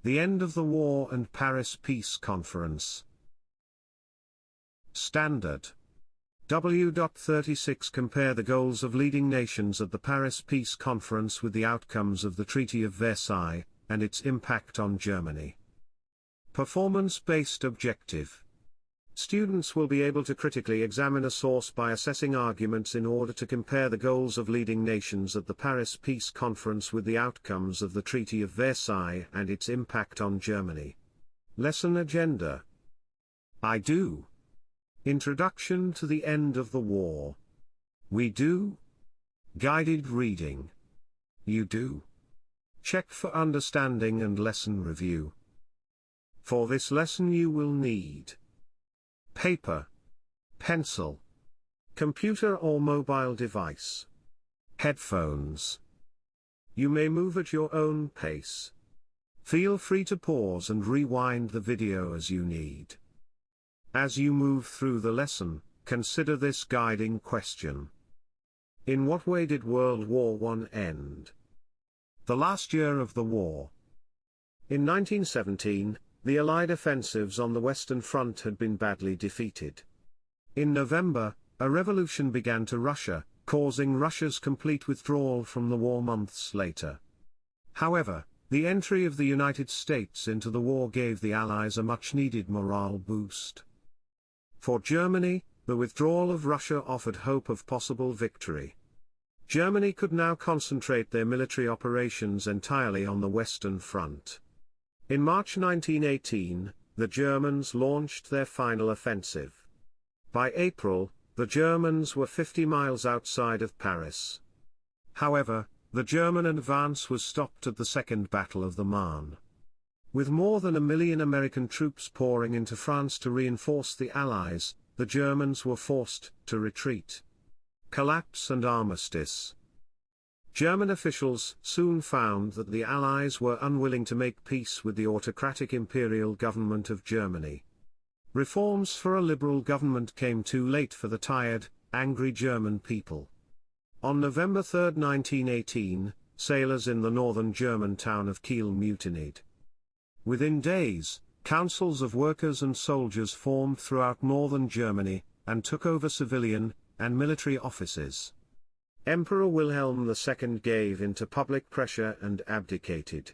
The End of the War and Paris Peace Conference. Standard. W.36 Compare the goals of leading nations at the Paris Peace Conference with the outcomes of the Treaty of Versailles, and its impact on Germany. Performance-based objective. Students will be able to critically examine a source by assessing arguments in order to compare the goals of leading nations at the Paris Peace Conference with the outcomes of the Treaty of Versailles and its impact on Germany. Lesson agenda. I do. Introduction to the End of the War. We do. Guided reading. You do. Check for understanding and lesson review. For this lesson you will need paper, pencil, computer or mobile device, headphones. You may move at your own pace. Feel free to pause and rewind the video as you need. As you move through the lesson, consider this guiding question. In what way did World War I end? The last year of the war. In 1917, the Allied offensives on the Western Front had been badly defeated. In November, a revolution began to Russia, causing Russia's complete withdrawal from the war months later. However, the entry of the United States into the war gave the Allies a much-needed morale boost. For Germany, the withdrawal of Russia offered hope of possible victory. Germany could now concentrate their military operations entirely on the Western Front. In March 1918, the Germans launched their final offensive. By April, the Germans were 50 miles outside of Paris. However, the German advance was stopped at the Second Battle of the Marne. With more than 1 million American troops pouring into France to reinforce the Allies, the Germans were forced to retreat. Collapse and armistice. German officials soon found that the Allies were unwilling to make peace with the autocratic imperial government of Germany. Reforms for a liberal government came too late for the tired, angry German people. On November 3, 1918, sailors in the northern German town of Kiel mutinied. Within days, councils of workers and soldiers formed throughout northern Germany, and took over civilian and military offices. Emperor Wilhelm II gave in to public pressure and abdicated.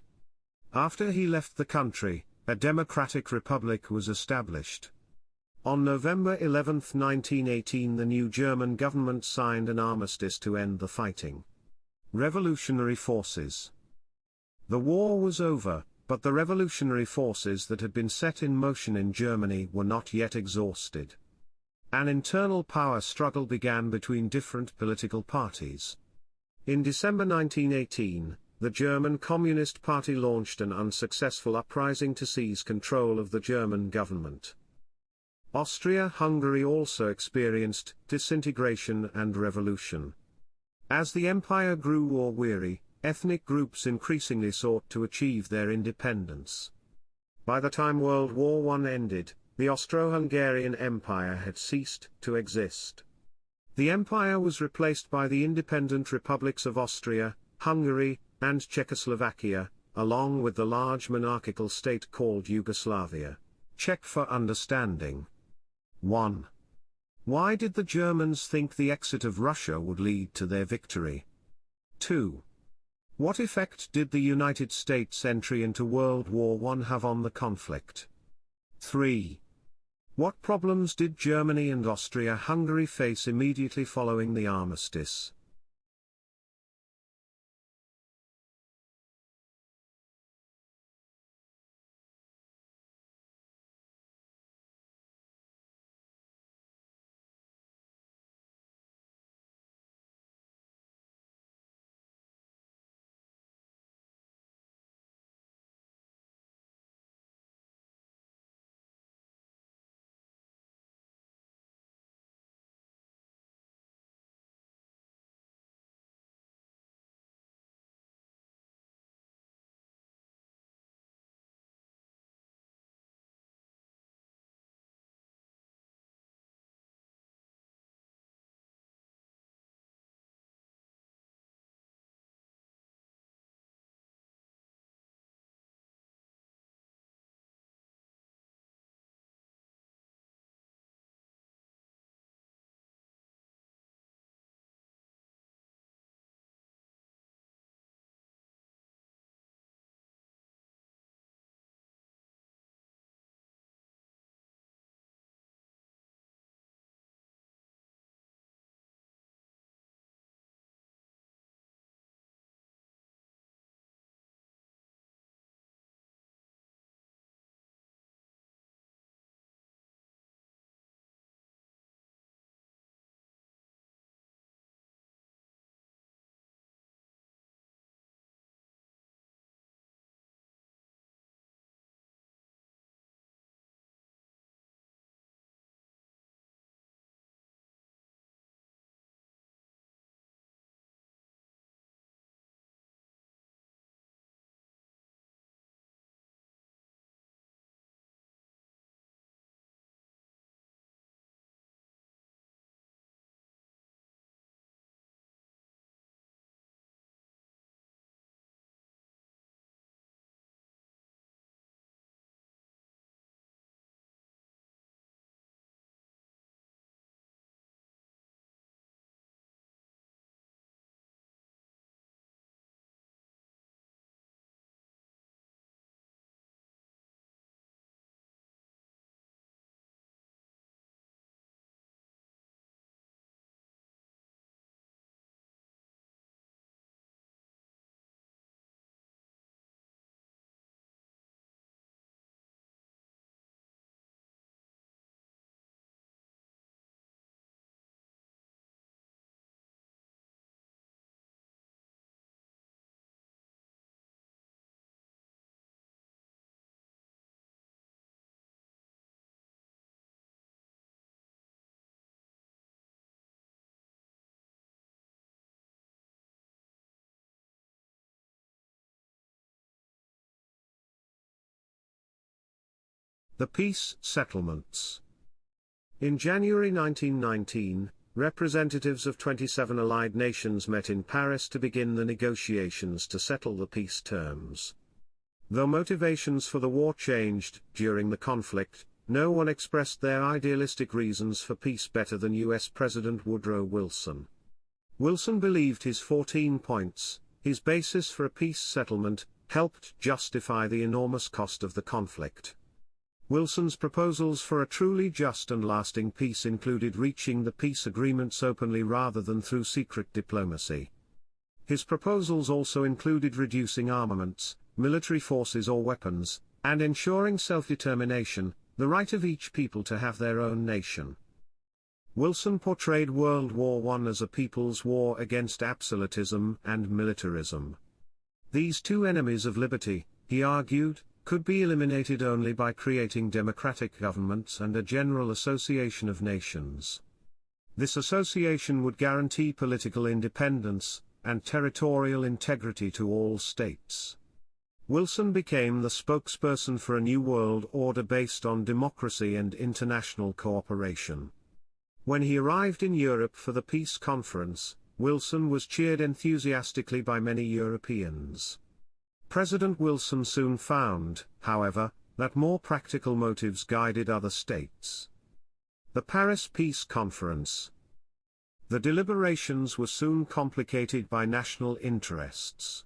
After he left the country, a democratic republic was established. On November 11, 1918, the new German government signed an armistice to end the fighting. Revolutionary forces. The war was over, but the revolutionary forces that had been set in motion in Germany were not yet exhausted. An internal power struggle began between different political parties. In December 1918, the German Communist Party launched an unsuccessful uprising to seize control of the German government. Austria-Hungary also experienced disintegration and revolution. As the empire grew war-weary, ethnic groups increasingly sought to achieve their independence. By the time World War I ended, the Austro-Hungarian Empire had ceased to exist. The empire was replaced by the independent republics of Austria, Hungary, and Czechoslovakia, along with the large monarchical state called Yugoslavia. Check for understanding. 1. Why did the Germans think the exit of Russia would lead to their victory? 2. What effect did the United States' entry into World War I have on the conflict? 3. What problems did Germany and Austria-Hungary face immediately following the armistice? The peace settlements. In January 1919, representatives of 27 Allied nations met in Paris to begin the negotiations to settle the peace terms. Though motivations for the war changed during the conflict, no one expressed their idealistic reasons for peace better than U.S. President Woodrow Wilson. Wilson believed his 14 points, his basis for a peace settlement, helped justify the enormous cost of the conflict. Wilson's proposals for a truly just and lasting peace included reaching the peace agreements openly rather than through secret diplomacy. His proposals also included reducing armaments, military forces or weapons, and ensuring self-determination, the right of each people to have their own nation. Wilson portrayed World War I as a people's war against absolutism and militarism. These two enemies of liberty, he argued, could be eliminated only by creating democratic governments and a general association of nations. This association would guarantee political independence and territorial integrity to all states. Wilson became the spokesperson for a new world order based on democracy and international cooperation. When he arrived in Europe for the peace conference, Wilson was cheered enthusiastically by many Europeans. President Wilson soon found, however, that more practical motives guided other states. The Paris Peace Conference. The deliberations were soon complicated by national interests.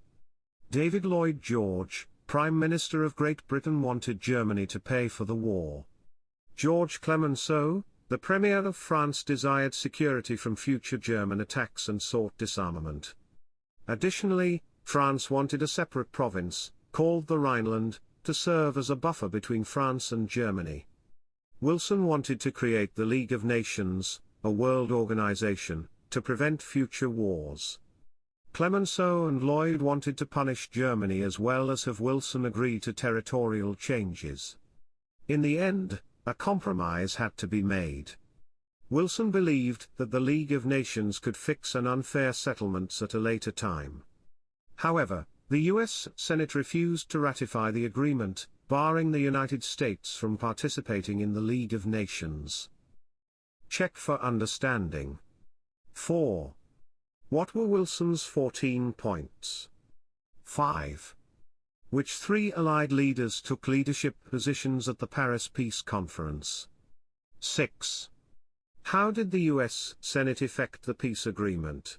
David Lloyd George, Prime Minister of Great Britain, wanted Germany to pay for the war. Georges Clemenceau, the Premier of France, desired security from future German attacks and sought disarmament. Additionally, France wanted a separate province, called the Rhineland, to serve as a buffer between France and Germany. Wilson wanted to create the League of Nations, a world organization, to prevent future wars. Clemenceau and Lloyd wanted to punish Germany as well as have Wilson agree to territorial changes. In the end, a compromise had to be made. Wilson believed that the League of Nations could fix an unfair settlements at a later time. However, the U.S. Senate refused to ratify the agreement, barring the United States from participating in the League of Nations. Check for understanding. 4. What were Wilson's 14 points? 5. Which three Allied leaders took leadership positions at the Paris Peace Conference? 6. How did the U.S. Senate effect the peace agreement?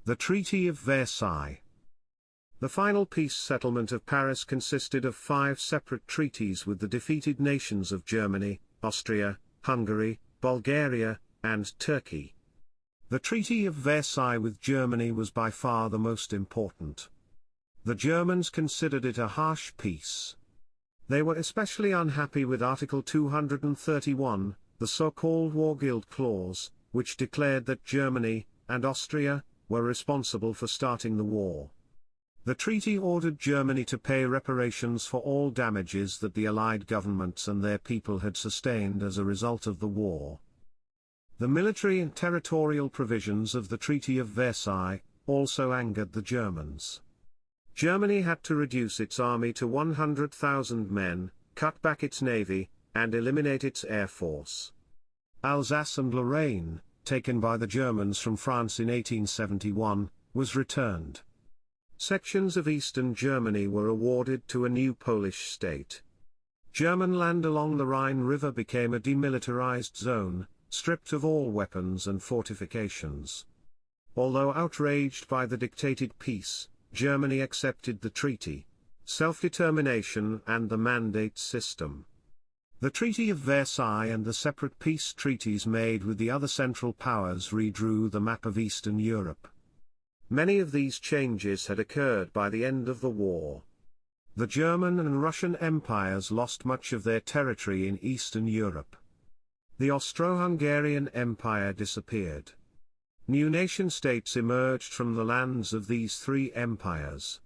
The Treaty of Versailles. The final peace settlement of Paris consisted of 5 separate treaties with the defeated nations of Germany, Austria, Hungary, Bulgaria, and Turkey. The Treaty of Versailles with Germany was by far the most important. The Germans considered it a harsh peace. They were especially unhappy with Article 231, the so-called War Guild Clause, which declared that Germany and Austria were responsible for starting the war. The treaty ordered Germany to pay reparations for all damages that the Allied governments and their people had sustained as a result of the war. The military and territorial provisions of the Treaty of Versailles also angered the Germans. Germany had to reduce its army to 100,000 men, cut back its navy, and eliminate its air force. Alsace and Lorraine, taken by the Germans from France in 1871, was returned. Sections of eastern Germany were awarded to a new Polish state. German land along the Rhine River became a demilitarized zone, stripped of all weapons and fortifications. Although outraged by the dictated peace, Germany accepted the treaty, self-determination and the mandate system. The Treaty of Versailles and the separate peace treaties made with the other Central Powers redrew the map of Eastern Europe. Many of these changes had occurred by the end of the war. The German and Russian empires lost much of their territory in Eastern Europe. The Austro-Hungarian Empire disappeared. New nation-states emerged from the lands of these 3 empires.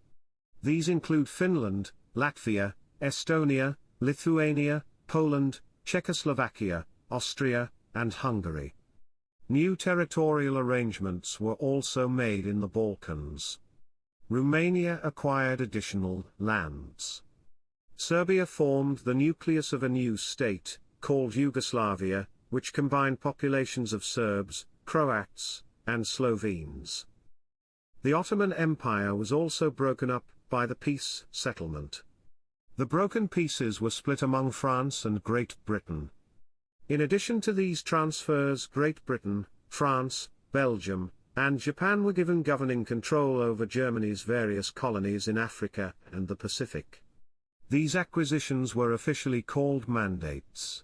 These include Finland, Latvia, Estonia, Lithuania, Poland, Czechoslovakia, Austria, and Hungary. New territorial arrangements were also made in the Balkans. Romania acquired additional lands. Serbia formed the nucleus of a new state, called Yugoslavia, which combined populations of Serbs, Croats, and Slovenes. The Ottoman Empire was also broken up by the peace settlement. The broken pieces were split among France and Great Britain. In addition to these transfers, Great Britain, France, Belgium, and Japan were given governing control over Germany's various colonies in Africa and the Pacific. These acquisitions were officially called mandates.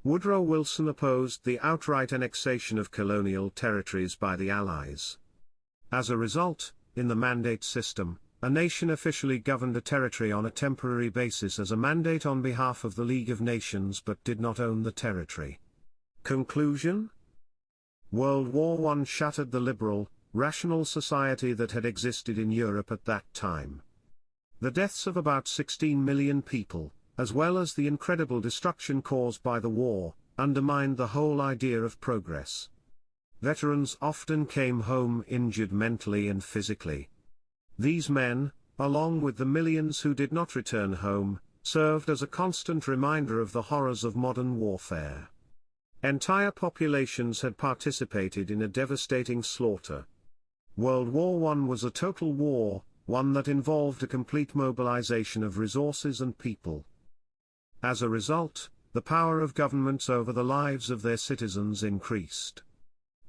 Woodrow Wilson opposed the outright annexation of colonial territories by the Allies. As a result, in the mandate system, a nation officially governed a territory on a temporary basis as a mandate on behalf of the League of Nations but did not own the territory. Conclusion? World War I shattered the liberal, rational society that had existed in Europe at that time. The deaths of about 16 million people, as well as the incredible destruction caused by the war, undermined the whole idea of progress. Veterans often came home injured mentally and physically. These men, along with the millions who did not return home, served as a constant reminder of the horrors of modern warfare. Entire populations had participated in a devastating slaughter. World War I was a total war, one that involved a complete mobilization of resources and people. As a result, the power of governments over the lives of their citizens increased.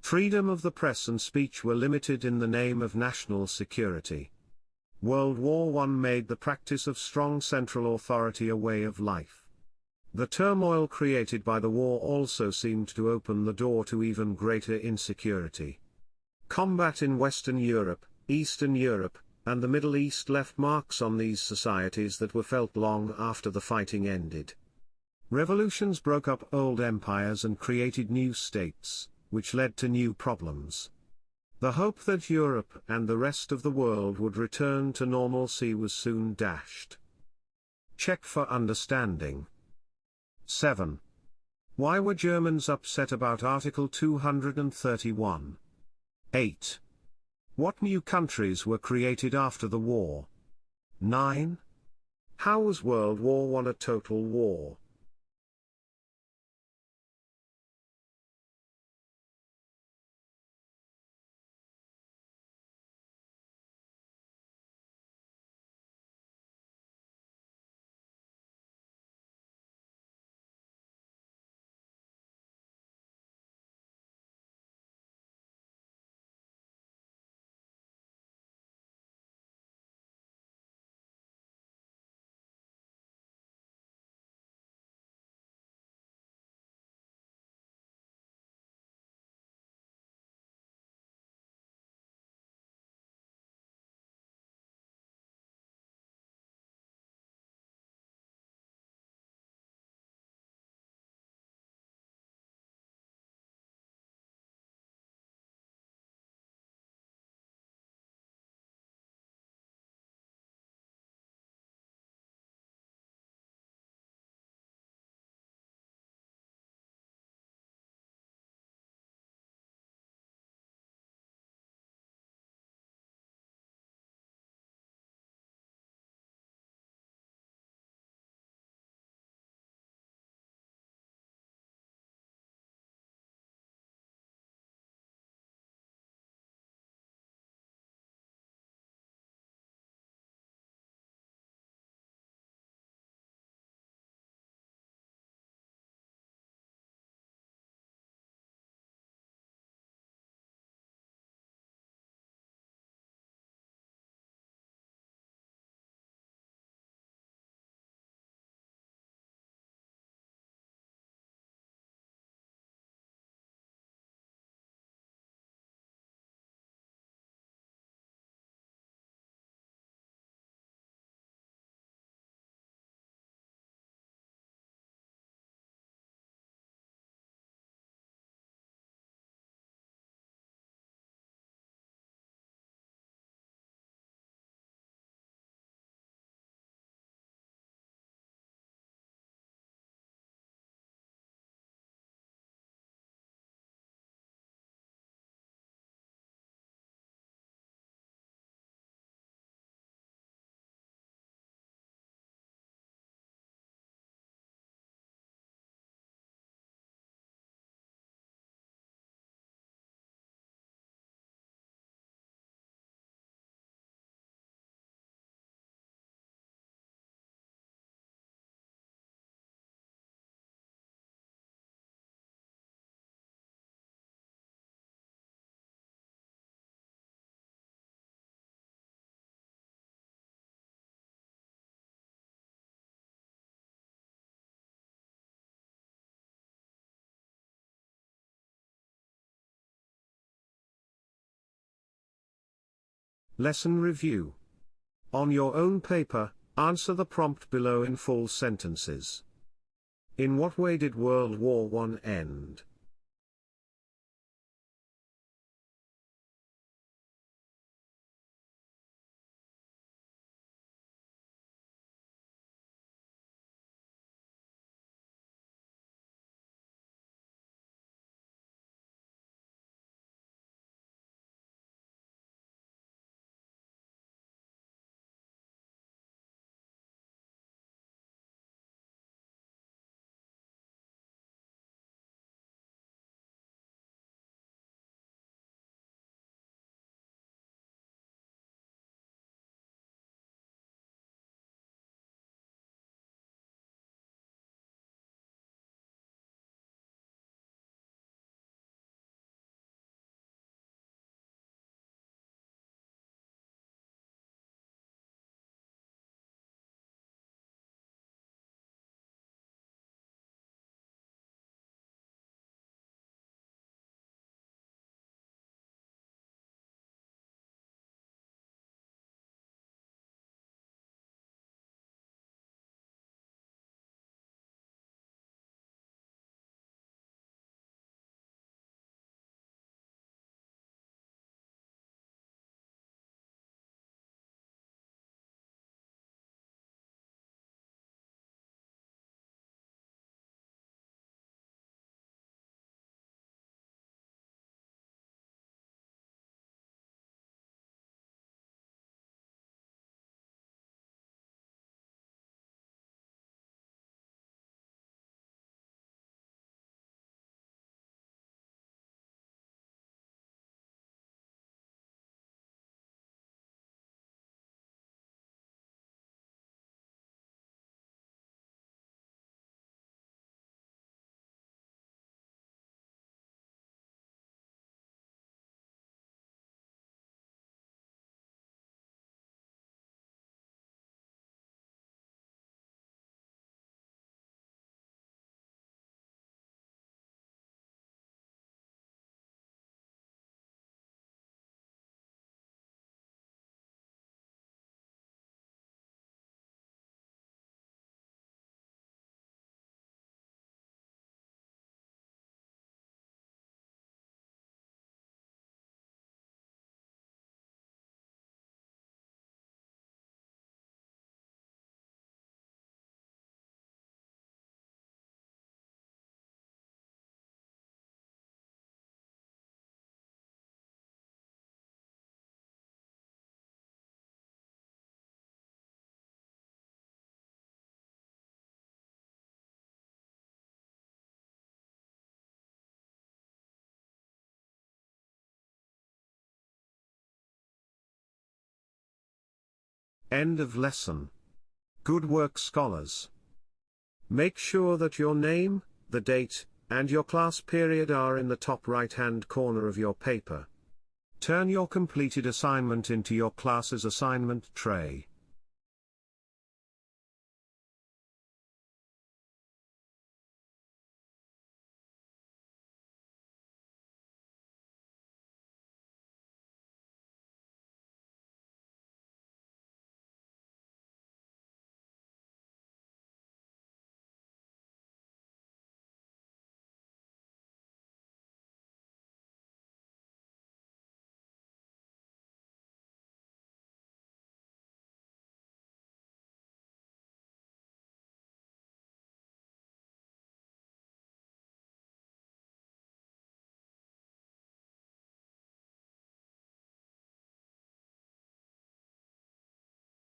Freedom of the press and speech were limited in the name of national security. World War I made the practice of strong central authority a way of life. The turmoil created by the war also seemed to open the door to even greater insecurity. Combat in Western Europe, Eastern Europe, and the Middle East left marks on these societies that were felt long after the fighting ended. Revolutions broke up old empires and created new states, which led to new problems. The hope that Europe and the rest of the world would return to normalcy was soon dashed. Check for understanding. 7. Why were Germans upset about Article 231? 8. What new countries were created after the war? 9. How was World War I a total war? Lesson review. On your own paper, answer the prompt below in full sentences. In what way did World War I end? End of lesson. Good work, scholars. Make sure that your name, the date, and your class period are in the top right-hand corner of your paper. Turn your completed assignment into your class's assignment tray.